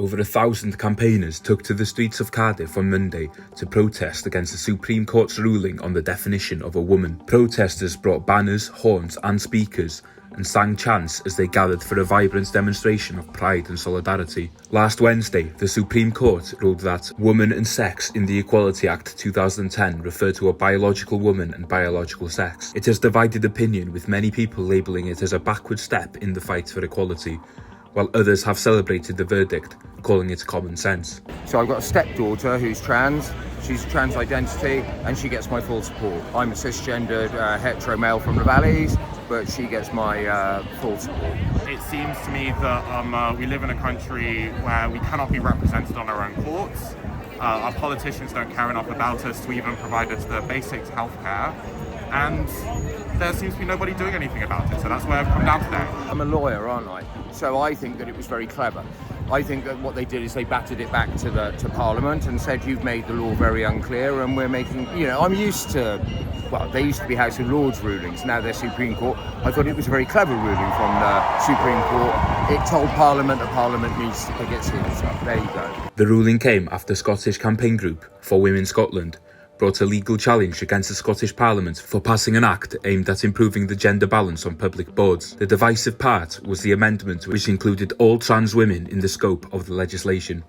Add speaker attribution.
Speaker 1: Over 1,000 campaigners took to the streets of Cardiff on Monday to protest against the Supreme Court's ruling on the definition of a woman. Protesters brought banners, horns and speakers and sang chants as they gathered for a vibrant demonstration of pride and solidarity. Last Wednesday, the Supreme Court ruled that Woman and Sex in the Equality Act 2010 refer to a biological woman and biological sex. It has divided opinion, with many people labelling it as a backward step in the fight for equality, while others have celebrated the verdict, calling it common sense.
Speaker 2: So I've got a stepdaughter who's trans, she's trans identity, and she gets my full support. I'm a cisgendered hetero male from the valleys, but she gets my full support.
Speaker 3: It seems to me that we live in a country where we cannot be represented on our own courts. Our politicians don't care enough about us to even provide us the basic healthcare, and there seems to be nobody doing anything about it, so that's where I've come down today.
Speaker 2: I'm a lawyer, aren't I? So I think that it was very clever. I think that what they did is they batted it back to Parliament and said, you've made the law very unclear, and we're making, I'm used to, well, they used to be House of Lords rulings, now they're Supreme Court. I thought it was a very clever ruling from the Supreme Court. It told Parliament that Parliament needs to pick its heels up. There you go.
Speaker 1: The ruling came after Scottish campaign group For Women Scotland brought a legal challenge against the Scottish Parliament for passing an act aimed at improving the gender balance on public boards. The divisive part was the amendment, which included all trans women in the scope of the legislation.